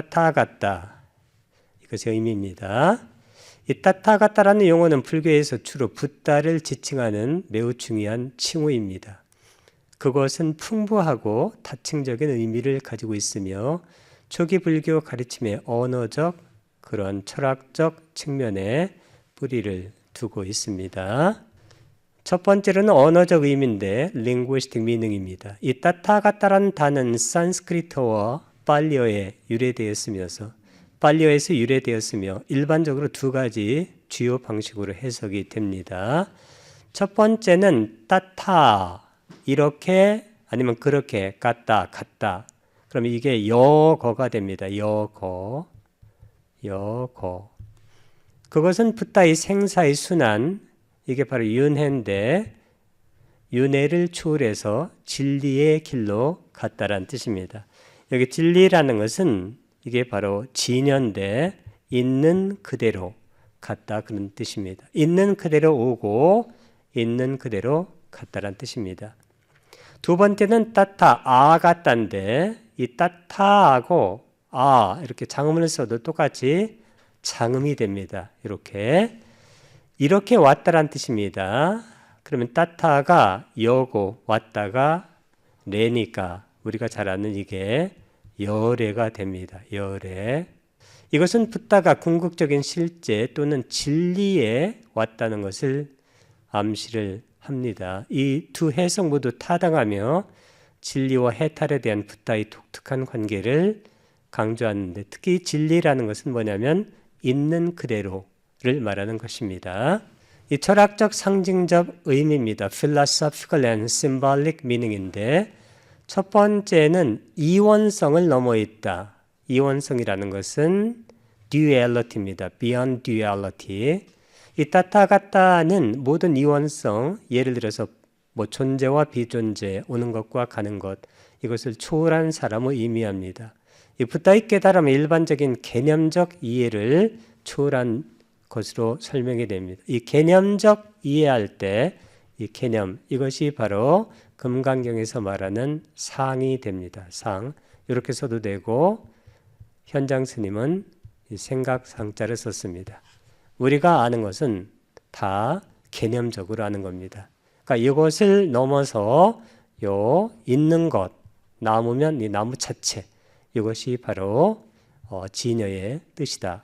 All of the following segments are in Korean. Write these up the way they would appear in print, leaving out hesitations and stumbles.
따타가타, 이것의 의미입니다. 이 따타가타라는 용어는 불교에서 주로 붓다를 지칭하는 매우 중요한 칭호입니다. 그것은 풍부하고 다층적인 의미를 가지고 있으며 초기 불교 가르침의 언어적 그런 철학적 측면에 뿌리를 두고 있습니다. 첫 번째로는 언어적 의미인데 linguistic meaning입니다. 이 따타가타라는 단어는 산스크리트어와 팔리어에 팔리어에서 유래되었으며 일반적으로 두 가지 주요 방식으로 해석이 됩니다. 첫 번째는 따타, 이렇게 아니면 그렇게, 같다. 그럼 이게 여거가 됩니다. 여거. 그것은 붓다의 생사의 순환, 이게 바로 윤회인데 윤회를 초월해서 진리의 길로 갔다라는 뜻입니다. 여기 진리라는 것은 이게 바로 진여인데 있는 그대로 갔다 그런 뜻입니다. 있는 그대로 오고 있는 그대로 갔다라는 뜻입니다. 두 번째는 따타, 아가따인데 이 따타하고 이렇게 장음을 써도 똑같이 장음이 됩니다. 이렇게 왔다라는 뜻입니다. 그러면 따타가 여고 왔다가 레니까 우리가 잘 아는 이게 열애가 됩니다. 열애. 이것은 붓다가 궁극적인 실제 또는 진리에 왔다는 것을 암시를 합니다. 이 두 해석 모두 타당하며 진리와 해탈에 대한 붓다의 독특한 관계를 강조하는데 특히 진리라는 것은 뭐냐면 있는 그대로를 말하는 것입니다. 이 철학적 상징적 의미입니다. Philosophical and symbolic meaning인데 첫 번째는 이원성을 넘어 있다. 이원성이라는 것은 duality입니다. Beyond duality. 이 따타가타는 모든 이원성, 예를 들어서 존재와 비존재, 오는 것과 가는 것, 이것을 초월한 사람을 의미합니다. 이 붓다의 깨달음은 일반적인 개념적 이해를 초월한 것으로 설명이 됩니다. 이 개념적 이해할 때 이 개념, 이것이 바로 금강경에서 말하는 상이 됩니다. 상. 이렇게 써도 되고 현장 스님은 이 생각상자를 썼습니다. 우리가 아는 것은 다 개념적으로 아는 겁니다. 그러니까 이것을 넘어서 있는 것, 나무면 이 나무 자체, 이것이 바로 진여의 뜻이다.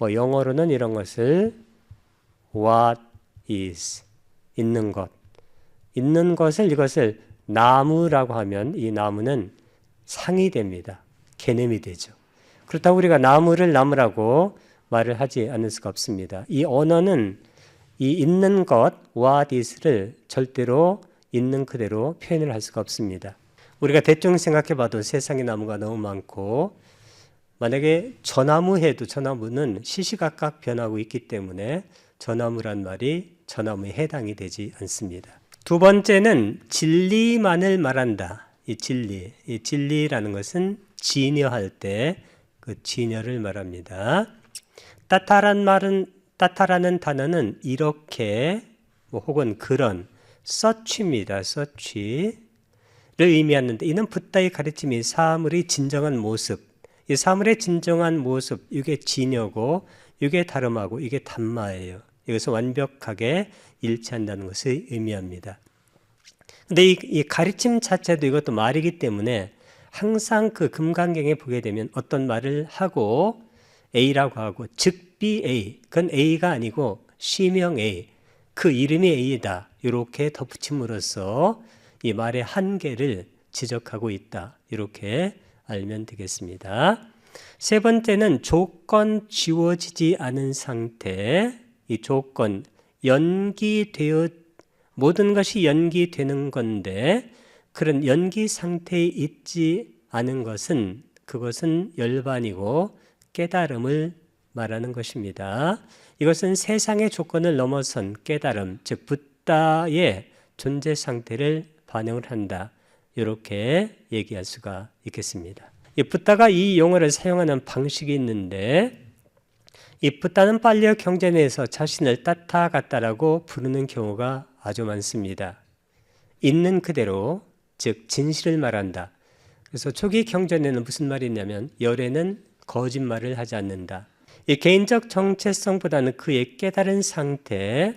영어로는 이런 것을 what is, 있는 것. 있는 것을 이것을 나무라고 하면 이 나무는 상이 됩니다. 개념이 되죠. 그렇다고 우리가 나무를 나무라고 말을 하지 않을 수가 없습니다. 이 언어는 이 있는 것, what is를 절대로 있는 그대로 표현을 할 수가 없습니다. 우리가 대충 생각해 봐도 세상에 나무가 너무 많고 만약에 저나무 해도 저나무는 시시각각 변하고 있기 때문에 저나무란 말이 저나무에 해당이 되지 않습니다. 두 번째는 진리만을 말한다. 이 진리라는 것은 진여할 때 그 진여를 말합니다. 따타라는 단어는 이렇게 혹은 그런 such입니다. such를 의미하는데 이는 붓다의 가르침이 사물의 진정한 모습, 이 사물의 진정한 모습, 이게 진여고 이게 다름하고 이게 단마예요. 이것을 완벽하게 일치한다는 것을 의미합니다. 근데 이 가르침 자체도 이것도 말이기 때문에 항상 그 금강경에 보게 되면 어떤 말을 하고 A라고 하고 즉비 A, 그건 A가 아니고 시명 A, 그 이름이 A다. 이렇게 덧붙임으로써 이 말의 한계를 지적하고 있다. 이렇게 알면 되겠습니다. 세 번째는 조건 지워지지 않은 상태, 이 조건, 모든 것이 연기되는 건데 그런 연기 상태에 있지 않은 것은 그것은 열반이고 깨달음을 말하는 것입니다. 이것은 세상의 조건을 넘어선 깨달음, 즉 붓다의 존재 상태를 반영을 한다. 이렇게 얘기할 수가 있겠습니다. 이 붓다가 이 용어를 사용하는 방식이 있는데 이 붓다는 팔리어 경제 내에서 자신을 따타가타라고 부르는 경우가 아주 많습니다. 있는 그대로, 즉 진실을 말한다. 그래서 초기 경전에는 무슨 말이 있냐면 열애는 거짓말을 하지 않는다. 이 개인적 정체성보다는 그의 깨달은 상태,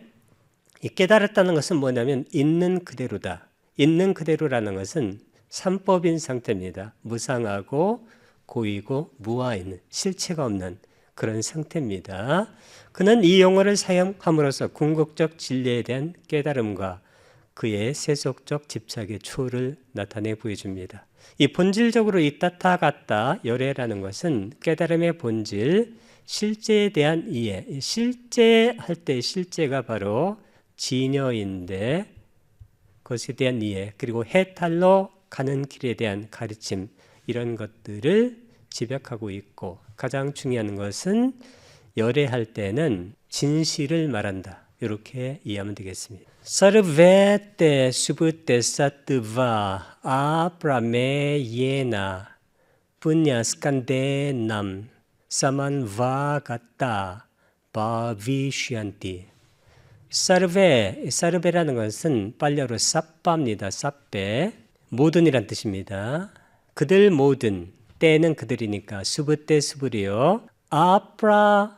이 깨달았다는 것은 뭐냐면 있는 그대로다. 있는 그대로라는 것은 삼법인 상태입니다. 무상하고 고이고 무아인, 실체가 없는 그런 상태입니다. 그는 이 용어를 사용함으로써 궁극적 진리에 대한 깨달음과 그의 세속적 집착의 초를 나타내 보여줍니다. 이 본질적으로 있다 같다 열애라는 것은 깨달음의 본질, 실제에 대한 이해, 실제할 때 실제가 바로 진여인데 그것에 대한 이해, 그리고 해탈로 가는 길에 대한 가르침, 이런 것들을 집약하고 있고, 가장 중요한 것은 열애할 때는 진실을 말한다. 이렇게 이해하면 되겠습니다. Sarvete subute sattva aprameyena punyaskandhenam samanvagata bhavishyanti. 사르베라는 것은 빨려로 쌉바입니다. 쌉베, 모든이란 뜻입니다. 그들 모든, 때는 그들이니까 수브때 수브리요. 아프라메예나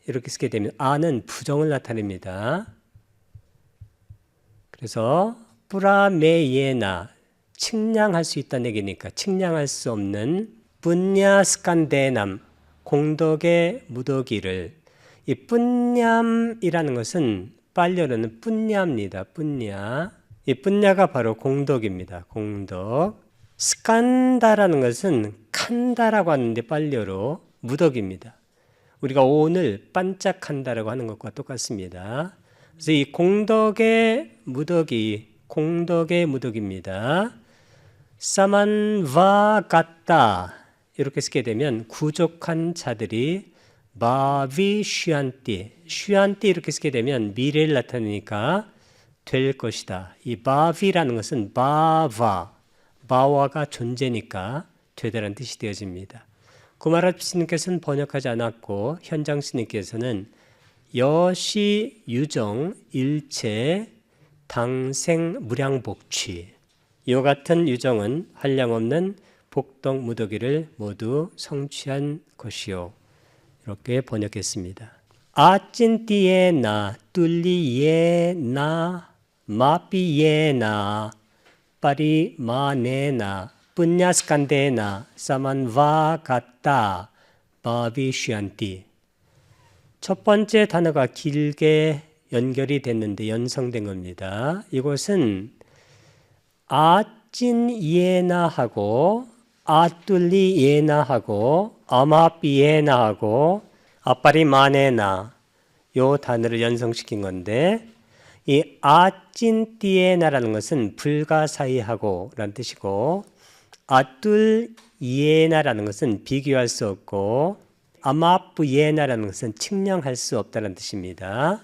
이렇게 쓰게 되면 아는 부정을 나타냅니다. 그래서 프라메예나 측량할 수 있다는 얘기니까 측량할 수 없는 분야스칸데남 공덕의 무더기를, 이 뿐냠이라는 것은 빨려는 뿐냐입니다. 뿐냐. 이 뿐냐가 바로 공덕입니다. 공덕. 스칸다라는 것은 칸다라고 하는데 빨려로 무덕입니다. 우리가 오늘 반짝한다라고 하는 것과 똑같습니다. 그래서 이 공덕의 무덕이 공덕의 무덕입니다. 사만바가타 이렇게 쓰게 되면 부족한 자들이 바비슈안티, 슈안티 이렇게 쓰게 되면 미래를 나타내니까 될 것이다. 이 바비라는 것은 바와가 존재니까 되다라는 뜻이 되어집니다. 구마라 스님께서는 번역하지 않았고 현장 스님께서는 여시 유정 일체 당생 무량복취, 이와 같은 유정은 한량없는 복덕 무더기를 모두 성취한 것이요. 이렇게 번역했습니다. 아찐띠에나 뚫리에나 마피에나 파리마네나 분야스칸데나 사만바가타 바비슈안티. 첫 번째 단어가 길게 연결이 됐는데 연성된 겁니다. 이것은 아찐이에나하고 아뚫리에나하고 아마비에나하고 아파리마네나 요 단어를 연성시킨 건데, 이 아찐띠에나라는 것은 불가사의하고 라는 뜻이고, 아뚫이에나라는 것은 비교할 수 없고, 아마뿌이에나라는 것은 측량할 수 없다는 뜻입니다.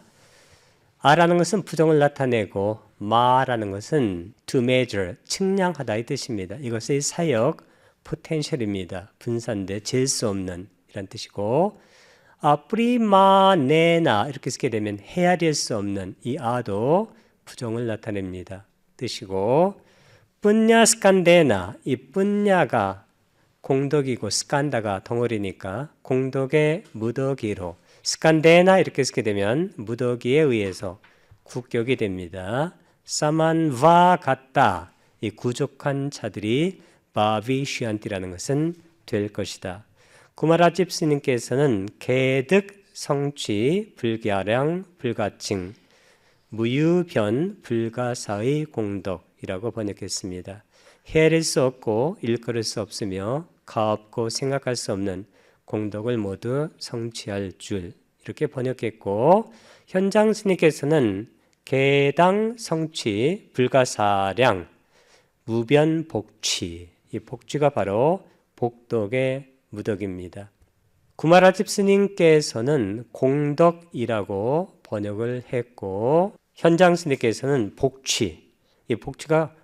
아라는 것은 부정을 나타내고 마라는 것은 to measure, 측량하다 이 뜻입니다. 이것의 사역 포텐셜입니다. 분산돼 잴 수 없는 이란 뜻이고, 프리마네나 이렇게 쓰게 되면 헤아릴 수 없는 이 아도 부정을 나타냅니다. 뜻이고, 뿐냐스칸데나 이 뿐냐가 공덕이고 스칸다가 덩어리니까 공덕의 무더기로 스칸데나 이렇게 쓰게 되면 무더기에 의해서 국격이 됩니다. 사만바 같다 이 부족한 자들이 바비슈안티라는 것은 될 것이다. 구마라집 스님께서는 개득 성취 불가량 불가칭 무유변 불가사의 공덕이라고 번역했습니다. 헤아릴 수 없고 일컬을 수 없으며 가없고 생각할 수 없는 공덕을 모두 성취할 줄 이렇게 번역했고, 현장 스님께서는 개당 성취 불가사량 무변 복취, 이 복취가 바로 복덕의 무덕입니다. 구마라집 스님께서는 공덕이라고 번역을 했고, 현장 스님께서는 복취, 이 복취가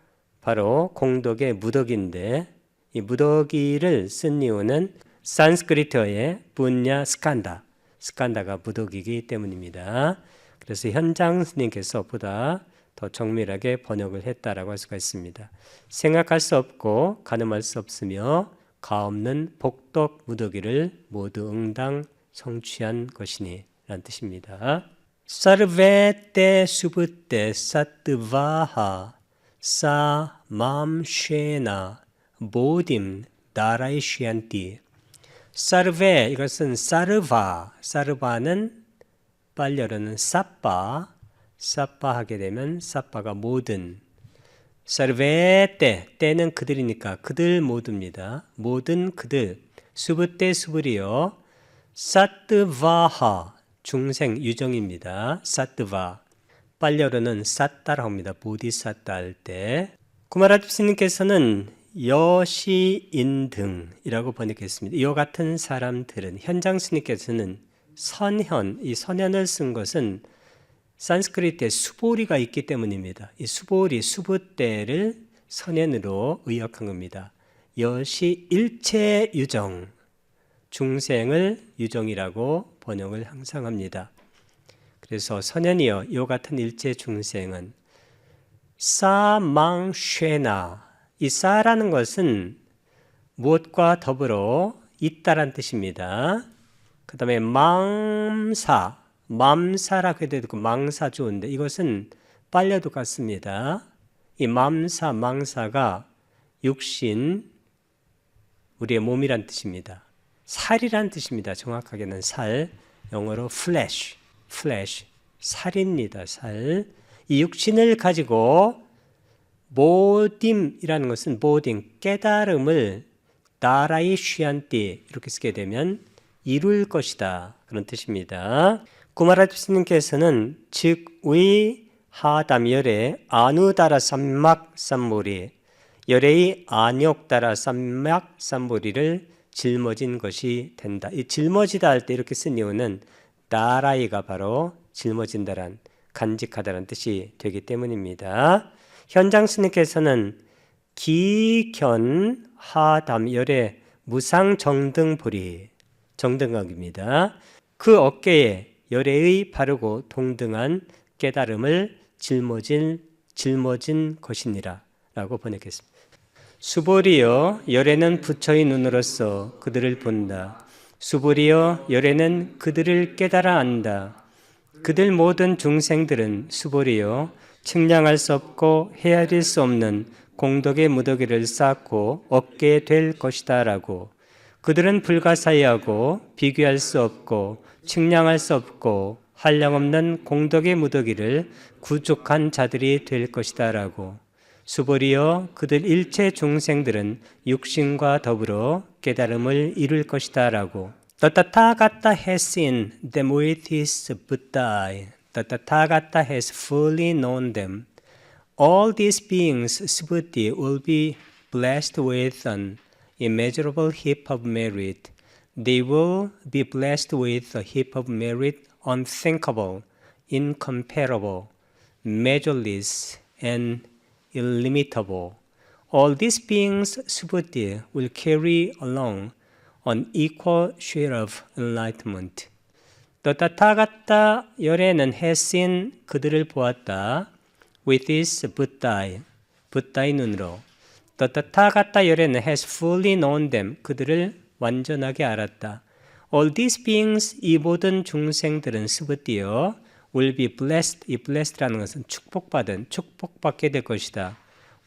바로 공덕의 무덕인데, 이 무덕이를 쓴 이유는 산스크리트어의 분야 스칸다가 무덕이기 때문입니다. 그래서 현장 스님께서 보다 더 정밀하게 번역을 했다라고 할 수가 있습니다. 생각할 수 없고 가늠할 수 없으며 가없는 복덕 무더기를 모두 응당 성취한 것이니 라는 뜻입니다. Sarve te subte sattvaha sa mamshena bodhim daraishyanti. 사르베 이것은 사르바는 빨려르는 사빠 하게 되면 사빠가 모든 사르베 때는 그들이니까 그들 모두입니다. 모든 그들 수브때 수브리요 사뜨바하 중생 유정입니다. 사뜨바 빨려르는 사따라고 합니다. 보디사따 할 때 구마라집 스님께서는 여시인등이라고 번역했습니다. 이와 같은 사람들은 현장 스님께서는 선현, 이 선현을 쓴 것은 산스크리트에 수보리가 있기 때문입니다. 이 수보리, 수부대를 선현으로 의역한 겁니다. 여시 일체 유정, 중생을 유정이라고 번역을 항상 합니다. 그래서 선현이여, 이와 같은 일체 중생은 사망쉐나, 이 사라는 것은 무엇과 더불어 있다란 뜻입니다. 그 다음에 맘사라고 해도 되고 망사 좋은데 이것은 빨려도 같습니다. 이 망사가 육신, 우리의 몸이란 뜻입니다. 살이란 뜻입니다. 정확하게는 살, 영어로 flesh, 살입니다. 살. 이 육신을 가지고 모딤이라는 것은 깨달음을 나라의 쉬안띠 이렇게 쓰게 되면 이룰 것이다 그런 뜻입니다. 구마라집 스님께서는 즉의 하담열의 아누다라 삼막 삼모리 열의 안욕다라 삼막 삼모리를 짊어진 것이 된다. 이 짊어지다 할 때 이렇게 쓴 이유는 나라이가 바로 짊어진다란 간직하다란 뜻이 되기 때문입니다. 현장 스님께서는 기견 하담열의 무상정등보리 정등각입니다. 그 어깨에 열애의 바르고 동등한 깨달음을 짊어진 것이니라 라고 번역했습니다. 수보리여 열애는 부처의 눈으로서 그들을 본다. 수보리여 열애는 그들을 깨달아 안다. 그들 모든 중생들은 수보리여 측량할 수 없고 헤아릴 수 없는 공덕의 무더기를 쌓고 얻게 될 것이다 라고 그들은 불가사의하고 비교할 수 없고 측량할 수 없고 한량없는 공덕의 무더기를 구족한 자들이 될 것이다 라고 수보리여 그들 일체 중생들은 육신과 더불어 깨달음을 이룰 것이다 라고 The Tathagata has seen them with his Buddha. The Tathagata has fully known them. All these beings, Subhuti, will be blessed with an immeasurable heap of merit. They will be blessed with a heap of merit unthinkable, incomparable, measureless, and illimitable. All these beings, Subhuti, will carry along an equal share of enlightenment. The Tathagata 열애는 has seen 그들을 보았다. With his Buddha의 눈으로. The Tathagata 열애는 has fully known them 그들을 완전하게 알았다. All these beings 이 모든 중생들은 스부띠여 will be blessed. 이 blessed라는 것은 축복받게 될 것이다.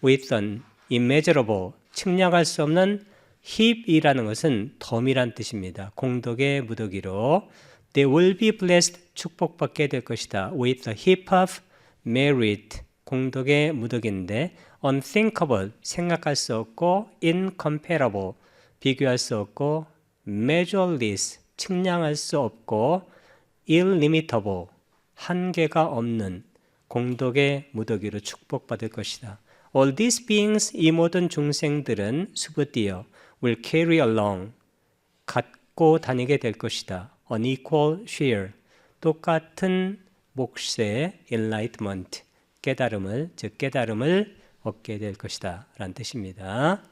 With an immeasurable 측량할 수 없는 heap이라는 것은 덤이란 뜻입니다. 공덕의 무더기로 They will be blessed 축복받게 될 것이다. With a heap of merit 공덕의 무더기인데 unthinkable 생각할 수 없고 incomparable 비교할 수 없고 measureless 측량할 수 없고 illimitable 한계가 없는 공덕의 무더기로 축복받을 것이다. All these beings 이 모든 중생들은 수부띠여 will carry along 갖고 다니게 될 것이다. unequal share 똑같은 몫의 enlightenment 깨달음을 얻게 될 것이다 라는 뜻입니다.